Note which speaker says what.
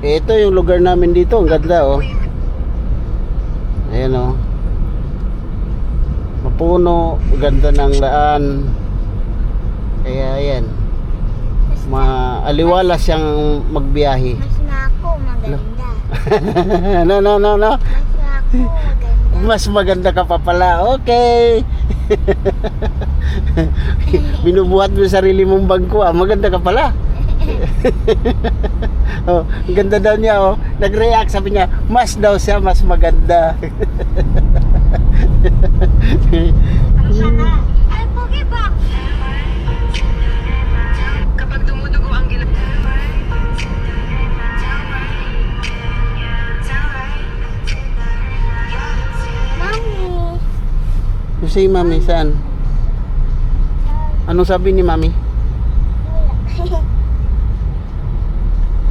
Speaker 1: Ito yung lugar namin dito. Ang ganda, oh. Ayan, oh. Mapuno. Ganda ng laan. Kaya, ayan. Maaliwala siyang magbiyahe.
Speaker 2: Mas na ako maganda.
Speaker 1: No.
Speaker 2: Mas na ako maganda.
Speaker 1: Mas maganda ka pa pala. Okay. Binubuhat mo yung sarili mong bangko, ah. Maganda ka pala. Oh, ang ganda daw niya, oh. Nag-react, sabi niya, mas daw siya mas maganda.
Speaker 2: Ano sana? Ay, pogi ba?
Speaker 3: Kapag dumudugo ang gila.
Speaker 2: Mami.
Speaker 1: You say, Mami, saan? Anong sabi ni Mami?